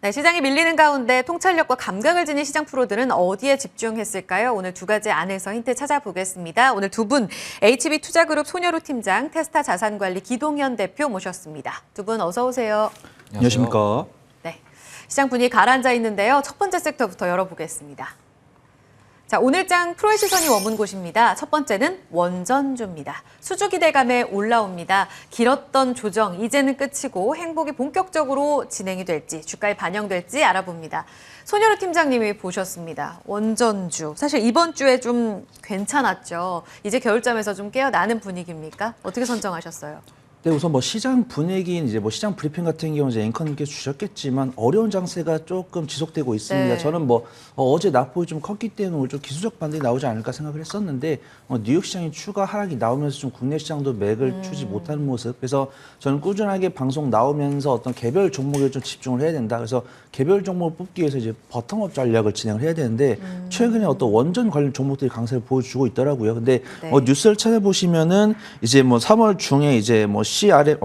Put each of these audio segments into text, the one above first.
네, 시장이 밀리는 가운데 통찰력과 감각을 지닌 시장 프로들은 어디에 집중했을까요? 오늘 두 가지 안에서 힌트 찾아보겠습니다. 오늘 두 분, HB투자그룹 손여루 팀장, 테스타 자산관리 기동현 대표 모셨습니다. 두 분 어서 오세요. 안녕하십니까. 네, 시장 분위기 가라앉아 있는데요. 첫 번째 섹터부터 열어보겠습니다. 자, 오늘장 프로의 시선이 머문 곳입니다. 첫 번째는 원전주입니다. 수주 기대감에 올라옵니다. 길었던 조정, 이제는 끝이고 행복이 본격적으로 진행이 될지, 주가에 반영될지 알아봅니다. 손여루 팀장님이 보셨습니다. 원전주. 사실 이번 주에 좀 괜찮았죠. 이제 겨울잠에서 좀 깨어나는 분위기입니까? 어떻게 선정하셨어요? 네, 우선 시장 분위기는 이제 시장 브리핑 같은 경우 이제 앵커님께서 주셨겠지만 어려운 장세가 조금 지속되고 있습니다. 네. 저는 어제 낙폭이 좀 컸기 때문에 오늘 좀 기술적 반등이 나오지 않을까 생각을 했었는데 뉴욕 시장이 추가 하락이 나오면서 좀 국내 시장도 맥을 추지 못하는 모습. 그래서 저는 꾸준하게 방송 나오면서 어떤 개별 종목에 좀 집중을 해야 된다. 그래서 개별 종목을 뽑기 위해서 이제 버텀업 전략을 진행을 해야 되는데 최근에 어떤 원전 관련 종목들이 강세를 보여주고 있더라고요. 근데 네. 뉴스를 찾아보시면은 이제 3월 중에 이제 CRM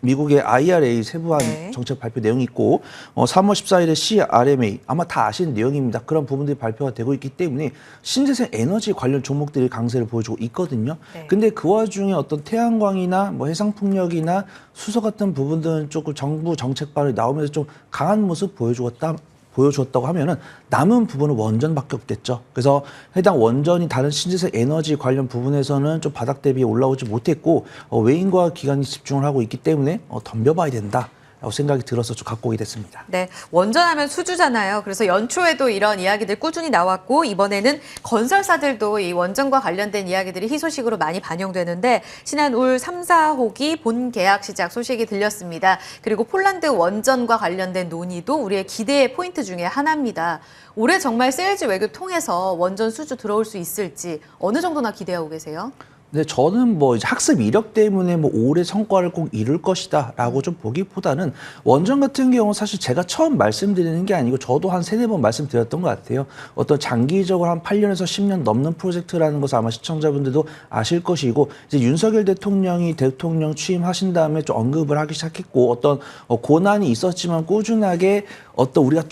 미국의 IRA 세부한 네. 정책 발표 내용이 있고 3월 14일에 CRMA 아마 다 아시는 내용입니다. 그런 부분들이 발표가 되고 있기 때문에 신재생 에너지 관련 종목들이 강세를 보여주고 있거든요. 네. 근데 그 와중에 어떤 태양광이나 해상풍력이나 수소 같은 부분들은 조금 정부 정책발이 나오면서 좀 강한 모습 보여주었다고 하면은 남은 부분은 원전밖에 없겠죠. 그래서 해당 원전이 다른 신재생 에너지 관련 부분에서는 좀 바닥 대비에 올라오지 못했고 외인과 기관이 집중을 하고 있기 때문에 덤벼봐야 된다. 라고 생각이 들어서 좀 갖고 오게 됐습니다. 네, 원전하면 수주잖아요. 그래서 연초에도 이런 이야기들 꾸준히 나왔고 이번에는 건설사들도 이 원전과 관련된 이야기들이 희소식으로 많이 반영되는데 신한울 3, 4호기 본 계약 시작 소식이 들렸습니다. 그리고 폴란드 원전과 관련된 논의도 우리의 기대의 포인트 중에 하나입니다. 올해 정말 세일즈 외교 통해서 원전 수주 들어올 수 있을지 어느 정도나 기대하고 계세요? 근데 저는 이제 학습 이력 때문에 올해 성과를 꼭 이룰 것이다라고 좀 보기보다는 원전 같은 경우 사실 제가 처음 말씀드리는 게 아니고 저도 한 3-4번 말씀드렸던 것 같아요. 어떤 장기적으로 한 8년에서 10년 넘는 프로젝트라는 것을 아마 시청자분들도 아실 것이고 이제 윤석열 대통령이 대통령 취임하신 다음에 좀 언급을 하기 시작했고 어떤 고난이 있었지만 꾸준하게 어떤 우리가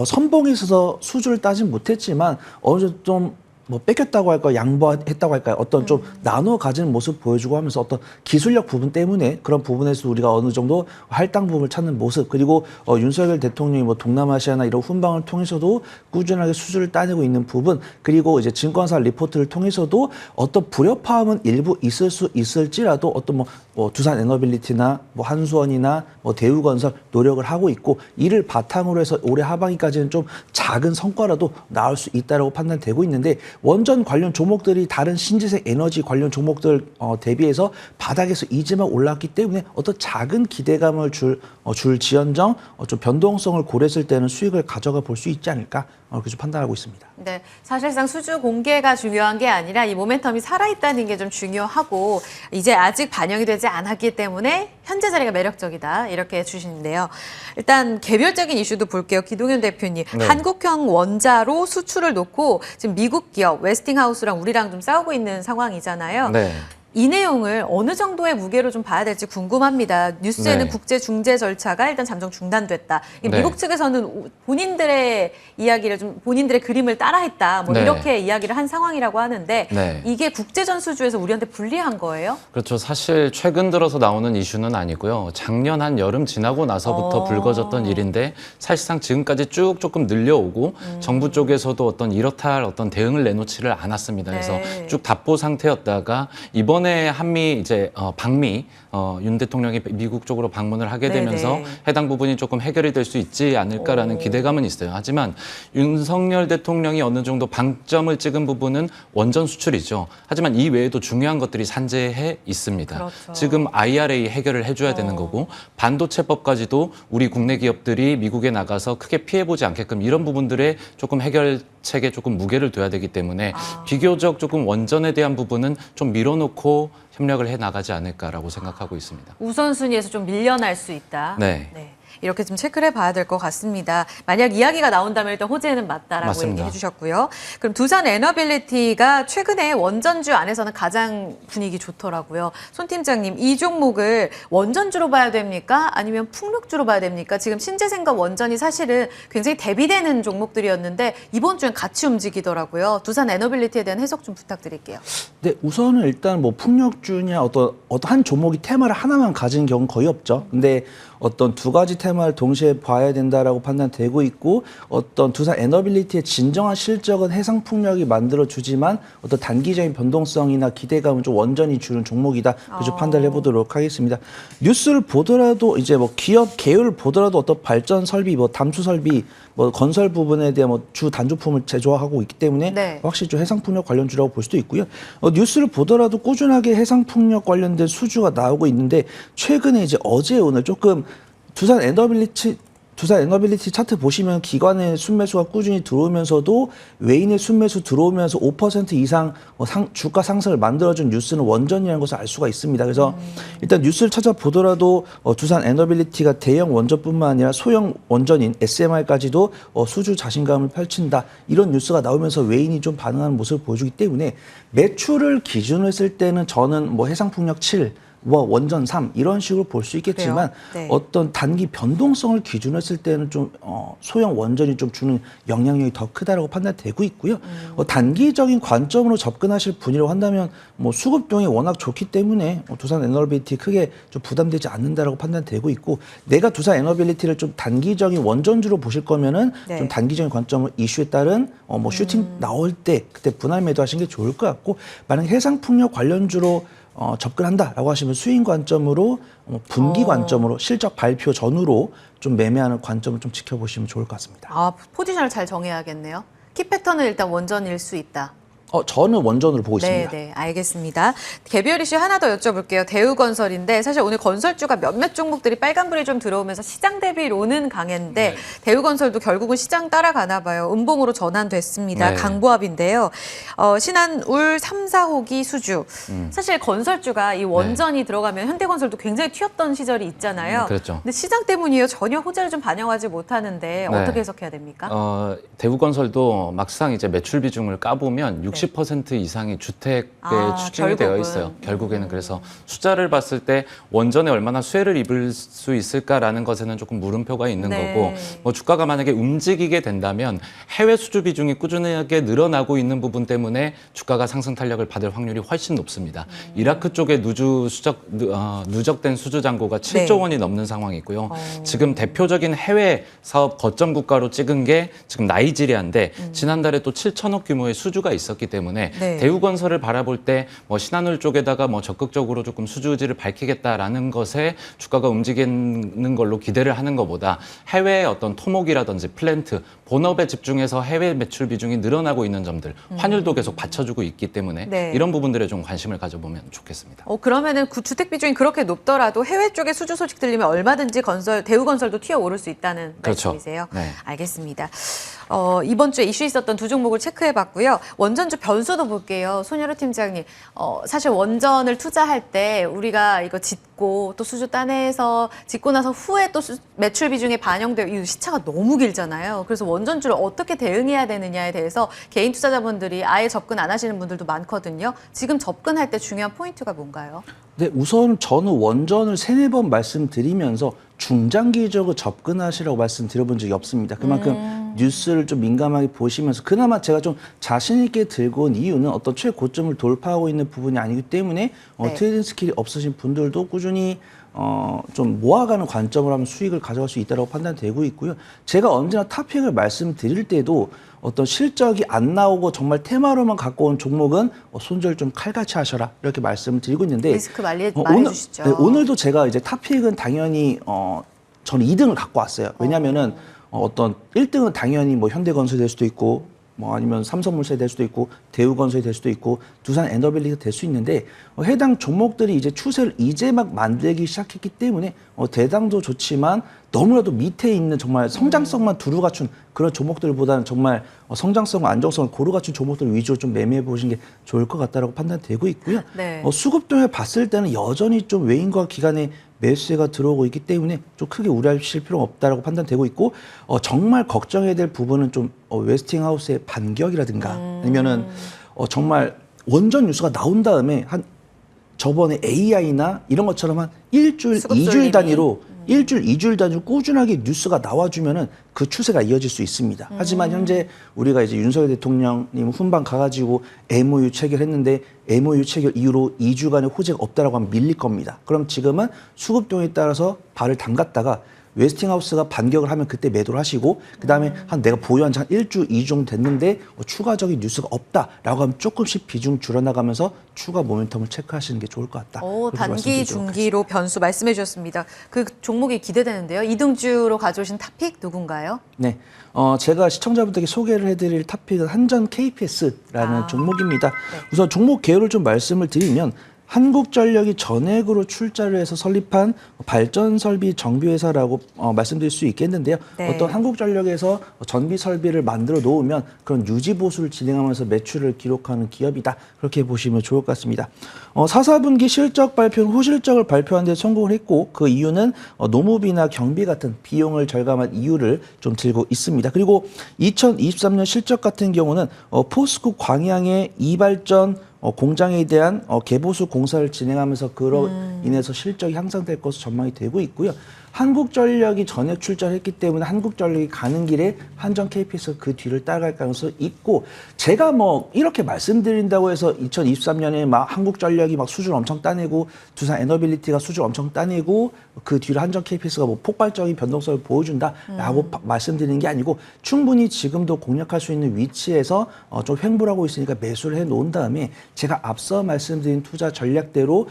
선봉에 있어서 수주를 따진 못했지만 어느 정도 좀 뺏겼다고 할까요? 양보했다고 할까요? 어떤 좀 나눠 가지는 모습 보여주고 하면서 어떤 기술력 부분 때문에 그런 부분에서 우리가 어느 정도 할당 부분을 찾는 모습 그리고 윤석열 대통령이 동남아시아나 이런 훈방을 통해서도 꾸준하게 수주를 따내고 있는 부분 그리고 이제 증권사 리포트를 통해서도 어떤 불협화음은 일부 있을 수 있을지라도 어떤 두산 에너빌리티나 한수원이나 대우건설 노력을 하고 있고 이를 바탕으로 해서 올해 하반기까지는 좀 작은 성과라도 나올 수 있다라고 판단되고 있는데 원전 관련 종목들이 다른 신재생 에너지 관련 종목들 대비해서 바닥에서 이제만 올랐기 때문에 어떤 작은 기대감을 줄지언정 좀 변동성을 고려했을 때는 수익을 가져가 볼 수 있지 않을까 그렇게 좀 판단하고 있습니다. 네, 사실상 수주 공개가 중요한 게 아니라 이 모멘텀이 살아있다는 게 좀 중요하고 이제 아직 반영이 되지 않았기 때문에 현재 자리가 매력적이다 이렇게 해주시는데요. 일단 개별적인 이슈도 볼게요. 기동현 대표님. 네. 한국형 원자로 수출을 놓고 지금 미국 기업 웨스팅하우스랑 우리랑 좀 싸우고 있는 상황이잖아요. 네. 이 내용을 어느 정도의 무게로 좀 봐야 될지 궁금합니다. 뉴스에는 네. 국제 중재 절차가 일단 잠정 중단됐다. 네. 미국 측에서는 본인들의 이야기를 본인들의 그림을 따라했다. 네. 이렇게 이야기를 한 상황이라고 하는데 네. 이게 국제전 수주에서 우리한테 불리한 거예요? 그렇죠. 사실 최근 들어서 나오는 이슈는 아니고요. 작년 한 여름 지나고 나서부터 불거졌던 일인데 사실상 지금까지 쭉 조금 늘려오고 정부 쪽에서도 어떤 이렇다 할 어떤 대응을 내놓지를 않았습니다. 네. 그래서 쭉 답보 상태였다가 이번에 한미 방미 윤 대통령이 미국 쪽으로 방문을 하게 되면서 네네. 해당 부분이 조금 해결이 될 수 있지 않을까라는 기대감은 있어요. 하지만 윤석열 대통령이 어느 정도 방점을 찍은 부분은 원전 수출이죠. 하지만 이 외에도 중요한 것들이 산재해 있습니다. 그렇죠. 지금 IRA 해결을 해줘야 되는 거고 반도체법까지도 우리 국내 기업들이 미국에 나가서 크게 피해보지 않게끔 이런 부분들에 조금 해결책에 조금 무게를 둬야 되기 때문에 비교적 조금 원전에 대한 부분은 좀 밀어놓고 협력을 해 나가지 않을까라고 생각하고 있습니다. 우선순위에서 좀 밀려날 수 있다. 네. 이렇게 좀 체크를 해봐야 될 것 같습니다. 만약 이야기가 나온다면 일단 호재는 맞다라고 맞습니다. 얘기해 주셨고요. 그럼 두산 에너빌리티가 최근에 원전주 안에서는 가장 분위기 좋더라고요. 손 팀장님, 이 종목을 원전주로 봐야 됩니까? 아니면 풍력주로 봐야 됩니까? 지금 신재생과 원전이 사실은 굉장히 대비되는 종목들이었는데 이번 주엔 같이 움직이더라고요. 두산 에너빌리티에 대한 해석 좀 부탁드릴게요. 네, 우선은 일단 뭐 풍력주냐 어떤 한 종목이 테마를 하나만 가진 경우는 거의 없죠. 근데 어떤 두 가지 테마를 동시에 봐야 된다라고 판단되고 있고 어떤 두산 에너빌리티의 진정한 실적은 해상풍력이 만들어주지만 어떤 단기적인 변동성이나 기대감은 좀 원전이 주는 종목이다. 그래서 판단을 해보도록 하겠습니다. 뉴스를 보더라도 이제 뭐 기업 계열을 보더라도 어떤 발전 설비, 뭐 담수 설비, 뭐 건설 부분에 대한 뭐 주 단조품을 제조하고 있기 때문에 네. 확실히 좀 해상풍력 관련주라고 볼 수도 있고요. 뉴스를 보더라도 꾸준하게 해상풍력 관련된 수주가 나오고 있는데 최근에 이제 어제 오늘 조금 두산 에너빌리티 차트 보시면 기관의 순매수가 꾸준히 들어오면서도 외인의 순매수 들어오면서 5% 이상 주가 상승을 만들어준 뉴스는 원전이라는 것을 알 수가 있습니다. 그래서 일단 뉴스를 찾아보더라도 두산 에너빌리티가 대형 원전뿐만 아니라 소형 원전인 SMR까지도 수주 자신감을 펼친다. 이런 뉴스가 나오면서 외인이 좀 반응하는 모습을 보여주기 때문에 매출을 기준으로 했을 때는 저는 뭐 해상풍력 7, 뭐 원전 3 이런 식으로 볼 수 있겠지만 네. 어떤 단기 변동성을 기준으로 했을 때는 좀 소형 원전이 좀 주는 영향력이 더 크다라고 판단되고 있고요. 단기적인 관점으로 접근하실 분이라고 한다면 뭐 수급동이 워낙 좋기 때문에 두산 에너빌리티 크게 좀 부담되지 않는다라고 판단되고 있고 내가 두산 에너빌리티를 좀 단기적인 원전주로 보실 거면은 네. 좀 단기적인 관점으로 이슈에 따른 뭐 슈팅 나올 때 그때 분할 매도하시는 게 좋을 것 같고 만약 해상풍력 관련주로 접근한다라고 하시면 수익 관점으로 분기 관점으로 실적 발표 전후로 좀 매매하는 관점을 좀 지켜보시면 좋을 것 같습니다. 아, 포지션을 잘 정해야겠네요. 키 패턴은 일단 원전일 수 있다. 저는 원전으로 보고 있습니다. 네, 알겠습니다. 개별 이슈 하나 더 여쭤볼게요. 대우건설인데 사실 오늘 건설주가 몇몇 종목들이 빨간불이 좀 들어오면서 시장 대비로는 강했는데 대우건설도 결국은 시장 따라가나 봐요. 음봉으로 전환됐습니다. 네. 강보합인데요. 신한 울 3, 4호기 수주. 사실 건설주가 이 원전이 들어가면 현대건설도 굉장히 튀었던 시절이 있잖아요. 그렇죠. 근데 시장 때문이에요. 전혀 호재를 좀 반영하지 못하는데 네. 어떻게 해석해야 됩니까? 대우건설도 막상 이제 매출 비중을 까보면 60% 이상이 주택에 추진이 되어 결국은. 있어요. 결국에는 그래서 숫자를 봤을 때 원전에 얼마나 수혜를 입을 수 있을까라는 것에는 조금 물음표가 있는 네. 거고 뭐 주가가 만약에 움직이게 된다면 해외 수주 비중이 꾸준하게 늘어나고 있는 부분 때문에 주가가 상승 탄력을 받을 확률이 훨씬 높습니다. 이라크 쪽에 누적된 수주 잔고가 7조 원이 넘는 상황이고요. 지금 대표적인 해외 사업 거점 국가로 찍은 게 지금 나이지리아인데 지난달에 또 7천억 규모의 수주가 있었기 때문에 네. 대우건설을 바라볼 때 뭐 신한울 쪽에다가 뭐 적극적으로 조금 수주 의지를 밝히겠다라는 것에 주가가 움직이는 걸로 기대를 하는 것보다 해외의 어떤 토목이라든지 플랜트, 본업에 집중해서 해외 매출 비중이 늘어나고 있는 점들, 환율도 계속 받쳐주고 있기 때문에 네. 이런 부분들에 좀 관심을 가져보면 좋겠습니다. 그러면은 주택 비중이 그렇게 높더라도 해외 쪽에 수주 소식 들리면 얼마든지 대우건설도 튀어오를 수 있다는 그렇죠. 말씀이세요? 네. 알겠습니다. 이번 주에 이슈 있었던 두 종목을 체크해봤고요. 원전주 변수도 볼게요. 손여루 팀장님. 사실 원전을 투자할 때 우리가 이거 짓고 또 수주 따내서 짓고 나서 후에 또 매출 비중에 반영되고 이 시차가 너무 길잖아요. 그래서 원전주를 어떻게 대응해야 되느냐에 대해서 개인 투자자분들이 아예 접근 안 하시는 분들도 많거든요. 지금 접근할 때 중요한 포인트가 뭔가요? 네, 우선 저는 원전을 3-4번 말씀드리면서 중장기적으로 접근하시라고 말씀드려본 적이 없습니다. 그만큼 뉴스를 좀 민감하게 보시면서 그나마 제가 좀 자신 있게 들고 온 이유는 어떤 최고점을 돌파하고 있는 부분이 아니기 때문에 네. 트레이딩 스킬이 없으신 분들도 꾸준히 좀 모아가는 관점으로 하면 수익을 가져갈 수 있다고 판단되고 있고요. 제가 언제나 탑픽을 말씀드릴 때도 어떤 실적이 안 나오고 정말 테마로만 갖고 온 종목은 손절 좀 칼같이 하셔라 이렇게 말씀을 드리고 있는데 리스크 많이 오늘, 주시죠. 네, 오늘도 제가 이제 탑픽은 당연히 저는 2등을 갖고 왔어요. 왜냐하면은 어떤 1등은 당연히 뭐 현대건설이 될 수도 있고 뭐 아니면 삼성물산이 될 수도 있고 대우건설이 될 수도 있고 두산 에너빌리티가 될 수 있는데 해당 종목들이 이제 추세를 이제 막 만들기 시작했기 때문에 대당도 좋지만 너무나도 밑에 있는 정말 성장성만 두루 갖춘 그런 종목들보다는 정말 성장성과 안정성을 고루 갖춘 종목들 위주로 좀 매매해 보시는 게 좋을 것 같다라고 판단되고 있고요. 네. 수급동에 봤을 때는 여전히 좀 외인과 기관의 매수세가 들어오고 있기 때문에 좀 크게 우려하실 필요가 없다라고 판단되고 있고 정말 걱정해야 될 부분은 좀 웨스팅하우스의 반격이라든가 아니면은 정말 원전 뉴스가 나온 다음에 한 저번에 AI나 이런 것처럼 한 일주일, 수급 2주일 쏠림이. 단위로 일주일, 2주일 단위로 꾸준하게 뉴스가 나와주면은 그 추세가 이어질 수 있습니다. 하지만 현재 우리가 이제 윤석열 대통령님 훈방 가가지고 MOU 체결했는데 MOU 체결 이후로 2주간의 호재가 없다라고 하면 밀릴 겁니다. 그럼 지금은 수급동에 따라서 발을 담갔다가 웨스팅하우스가 반격을 하면 그때 매도를 하시고 그다음에 한 내가 보유한 지 한 1주, 2주 정도 됐는데 추가적인 뉴스가 없다라고 하면 조금씩 비중 줄여나가면서 추가 모멘텀을 체크하시는 게 좋을 것 같다. 오, 그렇게 단기, 말씀드리도록 중기로 변수 말씀해 주셨습니다. 그 종목이 기대되는데요. 이등주로 가져오신 탑픽 누군가요? 네, 제가 시청자분들께 소개를 해드릴 탑픽은 한전 KPS라는 종목입니다. 우선 종목 개요를 좀 말씀을 드리면 한국전력이 전액으로 출자를 해서 설립한 발전설비 정비회사라고 말씀드릴 수 있겠는데요. 네. 어떤 한국전력에서 전비 설비를 만들어 놓으면 그런 유지 보수를 진행하면서 매출을 기록하는 기업이다. 그렇게 보시면 좋을 것 같습니다. 4사분기 실적 발표는 후실적을 발표하는 데 성공을 했고 그 이유는 노무비나 경비 같은 비용을 절감한 이유를 좀 들고 있습니다. 그리고 2023년 실적 같은 경우는 포스코 광양의 이발전 공장에 대한 개보수 공사를 진행하면서 그로 인해서 실적이 향상될 것으로 전망이 되고 있고요. 한국전력이 전액 출자를 했기 때문에 한국전력이 가는 길에 한전 KPS가 그 뒤를 따라갈 가능성이 있고 제가 뭐 이렇게 말씀드린다고 해서 2023년에 막 한국전력이 막 수준 엄청 따내고 두산 에너빌리티가 수준 엄청 따내고 그 뒤로 한전 KPS가 뭐 폭발적인 변동성을 보여준다라고 말씀드리는 게 아니고 충분히 지금도 공략할 수 있는 위치에서 좀 횡보하고 있으니까 매수를 해 놓은 다음에 제가 앞서 말씀드린 투자 전략대로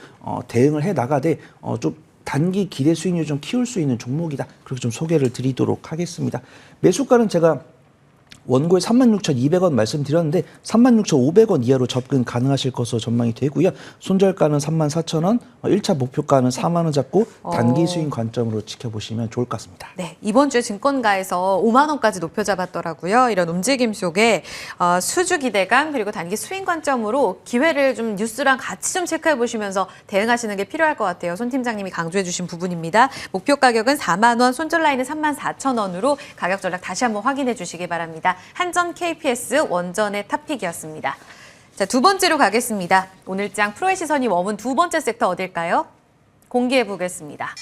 대응을 해 나가되 좀 단기 기대 수익률 좀 키울 수 있는 종목이다. 그렇게 좀 소개를 드리도록 하겠습니다. 매수가는 제가 원고에 36,200원 말씀드렸는데 36,500원 이하로 접근 가능하실 것으로 전망이 되고요. 손절가는 34,000원, 1차 목표가는 4만 원 잡고 단기 수익 관점으로 지켜보시면 좋을 것 같습니다. 네, 이번 주에 증권가에서 5만 원까지 높여 잡았더라고요. 이런 움직임 속에 수주 기대감 그리고 단기 수익 관점으로 기회를 좀 뉴스랑 같이 좀 체크해 보시면서 대응하시는 게 필요할 것 같아요. 손 팀장님이 강조해 주신 부분입니다. 목표 가격은 4만 원, 손절 라인은 34,000원으로 가격 전략 다시 한번 확인해 주시기 바랍니다. 한전 KPS 원전의 탑픽이었습니다. 자, 두 번째로 가겠습니다. 오늘장 프로의 시선이 머문 두 번째 섹터 어딜까요? 공개해 보겠습니다.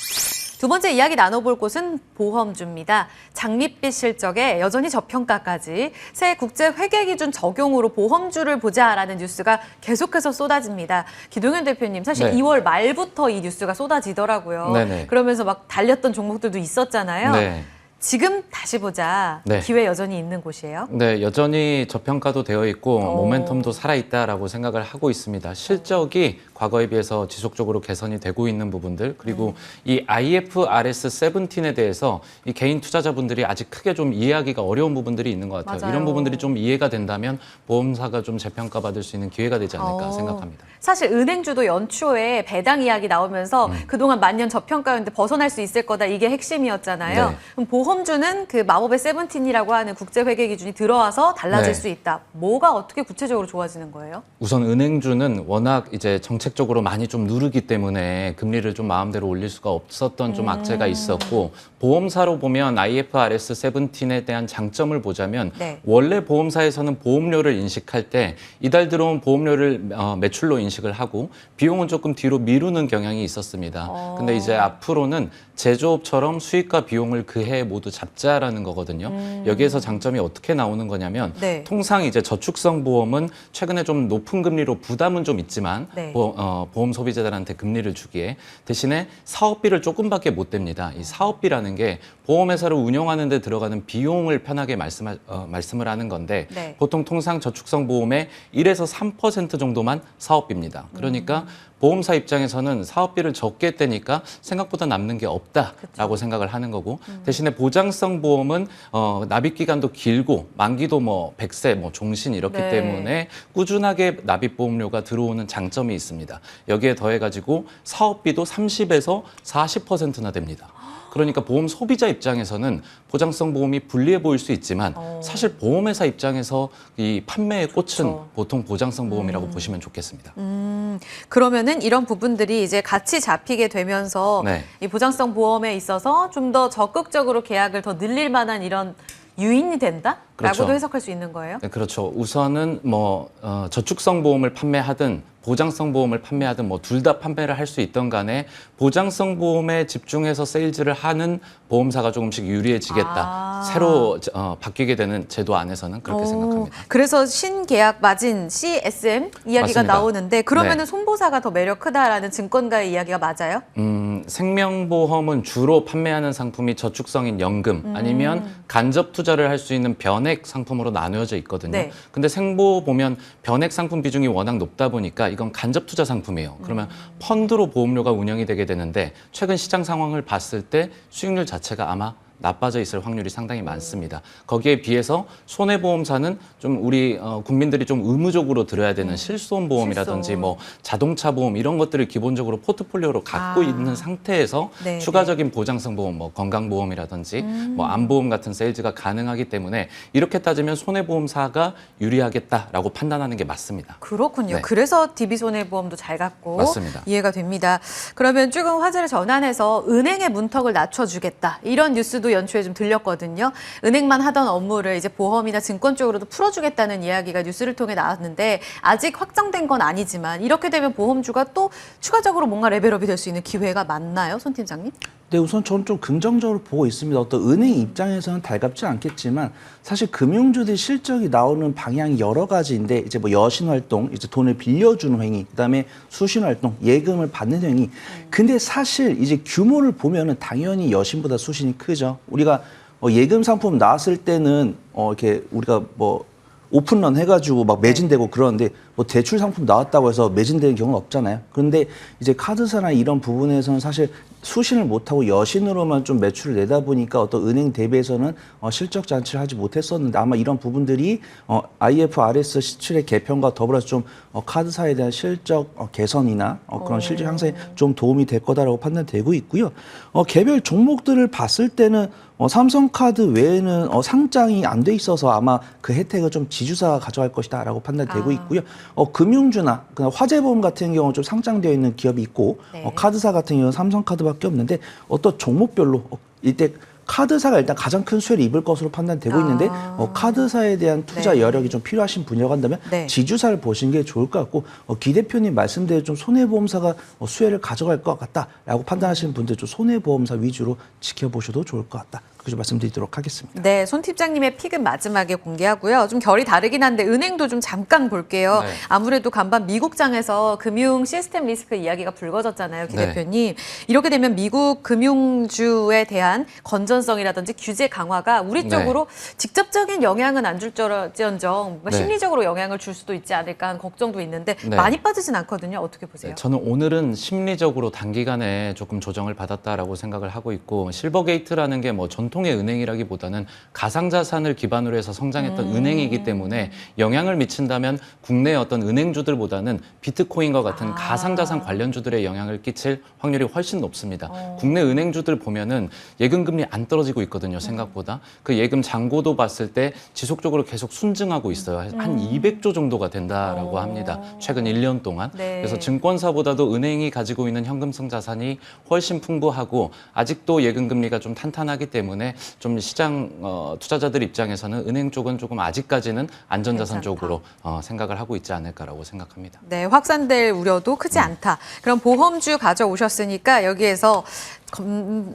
두 번째 이야기 나눠볼 곳은 보험주입니다. 장밋빛 실적에 여전히 저평가까지 새 국제 회계 기준 적용으로 보험주를 보자라는 뉴스가 계속해서 쏟아집니다. 기동현 대표님, 사실 네. 2월 말부터 이 뉴스가 쏟아지더라고요. 네네. 그러면서 막 달렸던 종목들도 있었잖아요. 네. 지금 다시 보자. 네. 기회 여전히 있는 곳이에요. 네, 여전히 저평가도 되어 있고 모멘텀도 살아있다라고 생각을 하고 있습니다. 실적이 과거에 비해서 지속적으로 개선이 되고 있는 부분들 그리고 이 IFRS 17에 대해서 이 개인 투자자분들이 아직 크게 좀 이해하기가 어려운 부분들이 있는 것 같아요. 맞아요. 이런 부분들이 좀 이해가 된다면 보험사가 좀 재평가받을 수 있는 기회가 되지 않을까 생각합니다. 사실 은행주도 연초에 배당 이야기 나오면서 그동안 만년 저평가였는데 벗어날 수 있을 거다 이게 핵심이었잖아요. 네. 그럼 보험주는 그 마법의 세븐틴이라고 하는 국제회계 기준이 들어와서 달라질 네. 수 있다. 뭐가 어떻게 구체적으로 좋아지는 거예요? 우선 은행주는 워낙 이제 정책적으로 많이 좀 누르기 때문에 금리를 좀 마음대로 올릴 수가 없었던 좀 악재가 있었고 보험사로 보면 IFRS 17에 대한 장점을 보자면 네. 원래 보험사에서는 보험료를 인식할 때 이달 들어온 보험료를 매출로 인식을 하고 비용은 조금 뒤로 미루는 경향이 있었습니다. 근데 이제 앞으로는 제조업처럼 수익과 비용을 그 해 모두 잡자라는 거거든요. 여기에서 장점이 어떻게 나오는 거냐면 네. 통상 이제 저축성 보험은 최근에 좀 높은 금리로 부담은 좀 있지만 네. 보험 소비자들한테 금리를 주기에 대신에 사업비를 조금밖에 못 댑니다. 이 사업비라는 게 보험회사를 운영하는 데 들어가는 비용을 편하게 말씀을 하는 건데 네. 보통 통상 저축성 보험의 1에서 3% 정도만 사업비입니다. 그러니까 보험사 입장에서는 사업비를 적게 떼니까 생각보다 남는 게 없다라고 생각을 하는 거고 대신에 보장성 보험은 납입 기간도 길고 만기도 뭐 100세, 뭐 종신 이렇기 네. 때문에 꾸준하게 납입 보험료가 들어오는 장점이 있습니다. 여기에 더해가지고 사업비도 30에서 40%나 됩니다. 그러니까 보험 소비자 입장에서는 보장성 보험이 불리해 보일 수 있지만 사실 보험회사 입장에서 이 판매의 꽃은 그렇죠. 보통 보장성 보험이라고 보시면 좋겠습니다. 그러면은 이런 부분들이 이제 같이 잡히게 되면서 네. 이 보장성 보험에 있어서 좀 더 적극적으로 계약을 더 늘릴 만한 이런 유인이 된다라고도 그렇죠. 해석할 수 있는 거예요? 네, 그렇죠. 우선은 뭐 저축성 보험을 판매하든 보장성 보험을 판매하든 뭐 둘 다 판매를 할 수 있던 간에 보장성 보험에 집중해서 세일즈를 하는 보험사가 조금씩 유리해지겠다. 새로 바뀌게 되는 제도 안에서는 그렇게 생각합니다. 그래서 신계약 마진 CSM 이야기가 맞습니다. 나오는데 그러면은 네. 손보사가 더 매력 크다라는 증권가의 이야기가 맞아요? 생명보험은 주로 판매하는 상품이 저축성인 연금 아니면 간접 투자를 할 수 있는 변액 상품으로 나누어져 있거든요. 네. 근데 생보 보면 변액 상품 비중이 워낙 높다 보니까 이건 간접 투자 상품이에요. 그러면 펀드로 보험료가 운영이 되게 되는데 최근 시장 상황을 봤을 때 수익률 자체가 아마 나빠져 있을 확률이 상당히 많습니다. 거기에 비해서 손해보험사는 좀 우리 국민들이 좀 의무적으로 들어야 되는 실손보험이라든지 실손. 뭐 자동차 보험 이런 것들을 기본적으로 포트폴리오로 갖고 있는 상태에서 네, 추가적인 보장성 보험, 뭐 건강보험이라든지 뭐 암보험 같은 세일즈가 가능하기 때문에 이렇게 따지면 손해보험사가 유리하겠다라고 판단하는 게 맞습니다. 그렇군요. 네. 그래서 DB손해보험도 잘 갖고 맞습니다. 이해가 됩니다. 그러면 조금 화제를 전환해서 은행의 문턱을 낮춰주겠다. 이런 뉴스도 연초에 좀 들렸거든요. 은행만 하던 업무를 이제 보험이나 증권 쪽으로도 풀어주겠다는 이야기가 뉴스를 통해 나왔는데 아직 확정된 건 아니지만 이렇게 되면 보험주가 또 추가적으로 뭔가 레벨업이 될 수 있는 기회가 많나요, 손 팀장님? 네, 우선 저는 좀 긍정적으로 보고 있습니다. 어떤 은행 입장에서는 달갑지 않겠지만 사실 금융주들 실적이 나오는 방향이 여러 가지인데 이제 뭐 여신 활동, 이제 돈을 빌려주는 행위, 그다음에 수신 활동, 예금을 받는 행위. 근데 사실 이제 규모를 보면은 당연히 여신보다 수신이 크죠. 우리가 예금 상품 나왔을 때는 이렇게 우리가 뭐 오픈런 해가지고 막 매진되고 그러는데 뭐 대출 상품 나왔다고 해서 매진되는 경우는 없잖아요. 그런데 이제 카드사나 이런 부분에서는 사실 수신을 못하고 여신으로만 좀 매출을 내다 보니까 어떤 은행 대비해서는 실적 잔치를 하지 못했었는데 아마 이런 부분들이 IFRS 시출의 개편과 더불어서 좀 카드사에 대한 실적 개선이나 그런 실적 향상에 좀 도움이 될 거다라고 판단되고 있고요. 개별 종목들을 봤을 때는 삼성카드 외에는 상장이 안 돼 있어서 아마 그 혜택을 좀 지주사가 가져갈 것이다라고 판단되고 있고요. 금융주나 화재보험 같은 경우는 좀 상장되어 있는 기업이 있고 네. 카드사 같은 경우는 삼성카드밖에 없는데 어떤 종목별로 이때 카드사가 일단 가장 큰 수혜를 입을 것으로 판단되고 있는데 카드사에 대한 투자 네. 여력이 좀 필요하신 분이라고 한다면 네. 지주사를 보시는 게 좋을 것 같고 기 대표님 말씀대로 좀 손해보험사가 수혜를 가져갈 것 같다라고 판단하시는 분들 좀 손해보험사 위주로 지켜보셔도 좋을 것 같다. 그렇게 말씀드리도록 하겠습니다. 네, 손 팀장님의 픽은 마지막에 공개하고요. 좀 결이 다르긴 한데 은행도 좀 잠깐 볼게요. 네. 아무래도 간밤 미국장에서 금융 시스템 리스크 이야기가 불거졌잖아요, 기 네. 대표님. 이렇게 되면 미국 금융주에 대한 건전성이라든지 규제 강화가 우리 네. 쪽으로 직접적인 영향은 안 줄지언정 뭔가 네. 심리적으로 영향을 줄 수도 있지 않을까 하는 걱정도 있는데 네. 많이 빠지진 않거든요. 어떻게 보세요? 네, 저는 오늘은 심리적으로 단기간에 조금 조정을 받았다라고 생각을 하고 있고 실버게이트라는 게 뭐 전통의 은행이라기보다는 가상자산을 기반으로 해서 성장했던 은행이기 때문에 영향을 미친다면 국내 어떤 은행주들보다는 비트코인과 같은 가상자산 관련주들의 영향을 끼칠 확률이 훨씬 높습니다. 국내 은행주들 보면은 예금금리 안 떨어지고 있거든요, 생각보다. 그 예금 잔고도 봤을 때 지속적으로 계속 순증하고 있어요. 한 200조 정도가 된다라고 합니다. 최근 1년 동안. 네. 그래서 증권사보다도 은행이 가지고 있는 현금성 자산이 훨씬 풍부하고 아직도 예금금리가 좀 탄탄하기 때문에 좀 시장 투자자들 입장에서는 은행 쪽은 조금 아직까지는 안전자산 괜찮다. 쪽으로 생각을 하고 있지 않을까라고 생각합니다. 네, 확산될 우려도 크지 않다. 그럼 보험주 가져오셨으니까 여기에서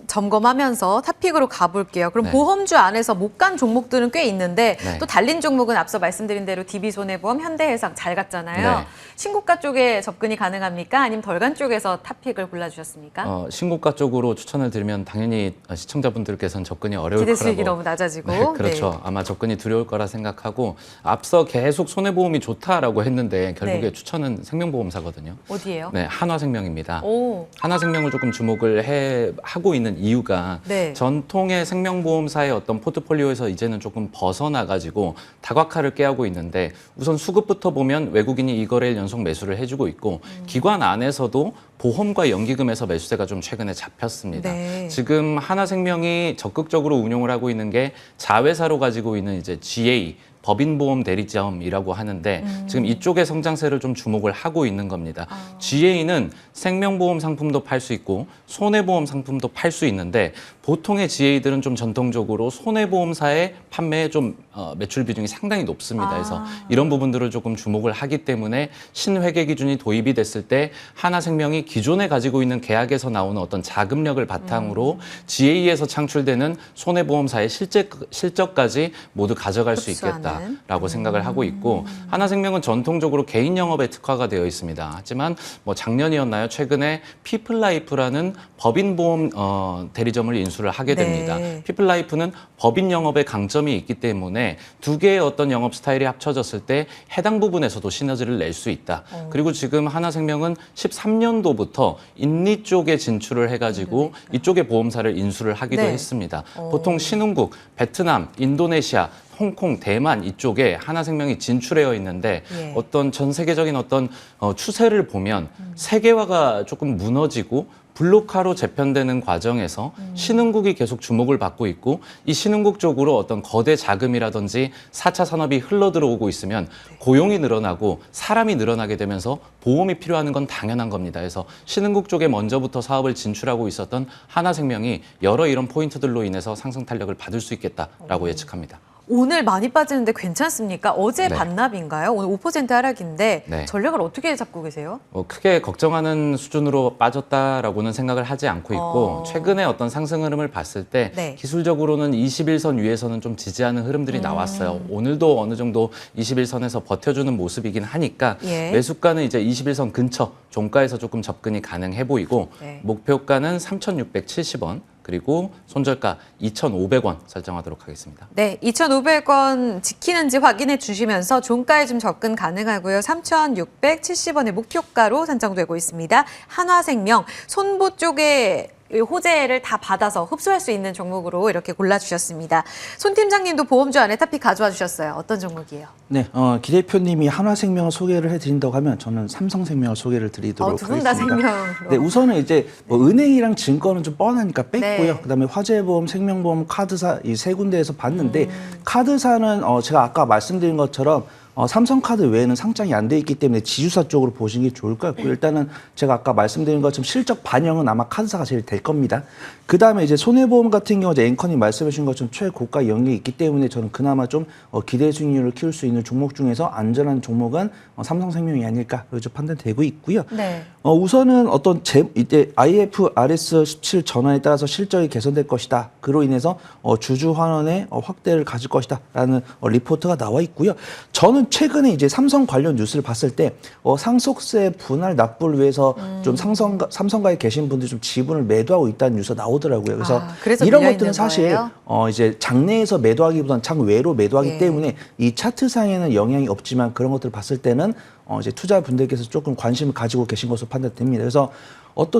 점검하면서 탑픽으로 가볼게요. 그럼 네. 보험주 안에서 못 간 종목들은 꽤 있는데 네. 또 달린 종목은 앞서 말씀드린 대로 DB손해보험, 현대해상 잘 갔잖아요. 네. 신고가 쪽에 접근이 가능합니까? 아니면 덜 간 쪽에서 탑픽을 골라주셨습니까? 신고가 쪽으로 추천을 드리면 당연히 시청자분들께서는 접근이 어려울 기대 수익이 거라고. 너무 낮아지고. 네, 그렇죠. 아마 접근이 두려울 거라 생각하고 앞서 계속 손해보험이 좋다라고 했는데 결국에 네. 추천은 생명보험사거든요. 어디예요? 네, 한화생명입니다. 오, 하나생명을 조금 주목을 하고 있는 이유가 네. 전통의 생명보험사의 어떤 포트폴리오에서 이제는 조금 벗어나가지고 다각화를 꾀하고 있는데 우선 수급부터 보면 외국인이 이거래일 연속 매수를 해주고 있고 기관 안에서도 보험과 연기금에서 매수세가 좀 최근에 잡혔습니다. 네. 지금 하나생명이 적극적으로 운용을 하고 있는 게 자회사로 가지고 있는 이제 GA 법인보험 대리점이라고 하는데 지금 이쪽의 성장세를 좀 주목을 하고 있는 겁니다. GA는 생명보험 상품도 팔 수 있고 손해보험 상품도 팔 수 있는데 보통의 GA들은 좀 전통적으로 손해보험사의 판매에 좀 매출 비중이 상당히 높습니다. 그래서 이런 부분들을 조금 주목을 하기 때문에 신회계 기준이 도입이 됐을 때 하나생명이 기존에 가지고 있는 계약에서 나오는 어떤 자금력을 바탕으로 GA에서 창출되는 손해보험사의 실적까지 모두 가져갈 수 있겠다. 라고 생각을 하고 있고 하나생명은 전통적으로 개인 영업에 특화가 되어 있습니다. 하지만 뭐 작년이었나요? 최근에 피플라이프라는 법인보험 대리점을 인수를 하게 됩니다. 네. 피플라이프는 법인 영업에 강점이 있기 때문에 두 개의 어떤 영업 스타일이 합쳐졌을 때 해당 부분에서도 시너지를 낼 수 있다. 그리고 지금 하나생명은 13년도부터 인리 쪽에 진출을 해가지고 이쪽에 보험사를 인수를 하기도 네. 했습니다. 보통 신흥국, 베트남, 인도네시아 홍콩, 대만 이쪽에 하나생명이 진출해 있는데 예. 어떤 전 세계적인 어떤 추세를 보면 세계화가 조금 무너지고 블록화로 재편되는 과정에서 신흥국이 계속 주목을 받고 있고 이 신흥국 쪽으로 어떤 거대 자금이라든지 4차 산업이 흘러 들어오고 있으면 고용이 늘어나고 사람이 늘어나게 되면서 보험이 필요한 건 당연한 겁니다. 그래서 신흥국 쪽에 먼저부터 사업을 진출하고 있었던 하나생명이 여러 이런 포인트들로 인해서 상승 탄력을 받을 수 있겠다라고 예측합니다. 오늘 많이 빠지는데 괜찮습니까? 어제 네. 반납인가요? 오늘 5% 하락인데 네. 전략을 어떻게 잡고 계세요? 크게 걱정하는 수준으로 빠졌다라고는 생각을 하지 않고 있고 최근에 어떤 상승 흐름을 봤을 때 네. 기술적으로는 21선 위에서는 좀 지지하는 흐름들이 나왔어요. 오늘도 어느 정도 21선에서 버텨주는 모습이긴 하니까 예. 매수가는 이제 21선 근처 종가에서 조금 접근이 가능해 보이고 네. 목표가는 3,670원 그리고 손절가 2,500원 설정하도록 하겠습니다. 네, 2,500원 지키는지 확인해 주시면서 종가에 좀 접근 가능하고요. 3,670원의 목표가로 산정되고 있습니다. 한화생명, 손보 쪽에 호재를 다 받아서 흡수할 수 있는 종목으로 이렇게 골라주셨습니다. 손 팀장님도 보험주 안에 탑픽 가져와 주셨어요. 어떤 종목이에요? 네, 기 대표님이 한화생명을 소개를 해드린다고 하면 저는 삼성생명을 소개를 드리도록 두 분 다 하겠습니다. 생명으로. 네, 우선은 이제 뭐 은행이랑 증권은 좀 뻔하니까 뺐고요. 네. 그다음에 화재보험, 생명보험, 카드사 이 세 군데에서 봤는데 카드사는 제가 아까 말씀드린 것처럼 삼성카드 외에는 상장이 안 돼 있기 때문에 지주사 쪽으로 보시는 게 좋을 것 같고요. 일단은 제가 아까 말씀드린 것처럼 실적 반영은 아마 카드사가 제일 될 겁니다. 그 다음에 이제 손해보험 같은 경우 이제 앵커님 말씀해 주신 것처럼 최고가 영역이 있기 때문에 저는 그나마 좀 기대 수익률을 키울 수 있는 종목 중에서 안전한 종목은 삼성생명이 아닐까 이렇게 판단되고 있고요. 네. 우선은 어떤 이때 IFRS 17 전환에 따라서 실적이 개선될 것이다. 그로 인해서 주주 환원의 확대를 가질 것이다라는 리포트가 나와 있고요. 저는 최근에 이제 삼성 관련 뉴스를 봤을 때 상속세 분할 납부를 위해서 좀 삼성가에 계신 분들이 좀 지분을 매도하고 있다는 뉴스가 나오더라고요. 그래서 밀려 이런 있는 것들은 사실 거예요? 이제 장내에서 매도하기보다는 장외로 매도하기 예. 때문에 이 차트상에는 영향이 없지만 그런 것들을 봤을 때는 이제 투자분들께서 조금 관심을 가지고 계신 것으로 판단됩니다. 그래서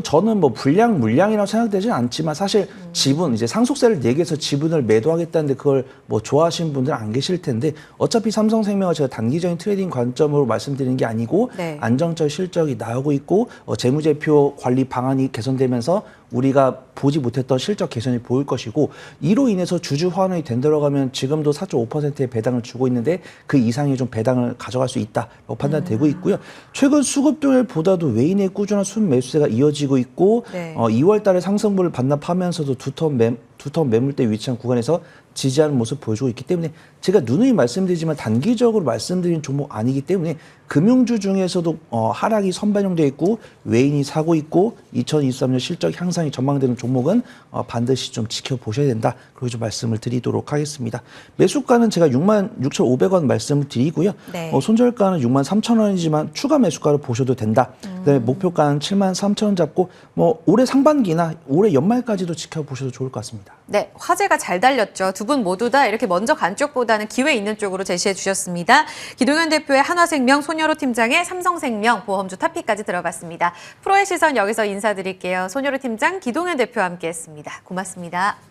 저는 뭐 물량이라고 생각되지는 않지만 사실 지분 이제 상속세를 내기해서 지분을 매도하겠다는데 그걸 뭐 좋아하시는 분들은 안 계실 텐데 어차피 삼성생명은 제가 단기적인 트레이딩 관점으로 말씀드리는 게 아니고 네. 안정적 실적이 나오고 있고 재무제표 관리 방안이 개선되면서 우리가 보지 못했던 실적 개선이 보일 것이고 이로 인해서 주주 환원이 된다고 하면 지금도 4.5%의 배당을 주고 있는데 그 이상의 좀 배당을 가져갈 수 있다고 판단되고 있고요. 최근 수급등을보다도 외인의 꾸준한 순매수세가 이어지고 있고 네. 2월 달에 상승분을 반납하면서도 두텀 매물대 위치한 구간에서 지지하는 모습 보여주고 있기 때문에 제가 누누이 말씀드리지만 단기적으로 말씀드린 종목 아니기 때문에 금융주 중에서도 하락이 선반영되어 있고 외인이 사고 있고 2023년 실적 향상이 전망되는 종목은 반드시 좀 지켜보셔야 된다. 그렇게 좀 말씀을 드리도록 하겠습니다. 매수가는 제가 66,500원 말씀을 드리고요. 네. 손절가는 63,000원이지만 추가 매수가로 보셔도 된다. 그다음에 목표가는 73,000원 잡고 올해 상반기나 올해 연말까지도 지켜보셔도 좋을 것 같습니다. 네, 화제가 잘 달렸죠. 두 분 모두 다 이렇게 먼저 간 쪽보다는 기회 있는 쪽으로 제시해 주셨습니다. 기동현 대표의 한화생명, 손여로 팀장의 삼성생명, 보험주 타피까지 들어봤습니다. 프로의 시선 여기서 인사드릴게요. 손여로 팀장, 기동현 대표와 함께했습니다. 고맙습니다.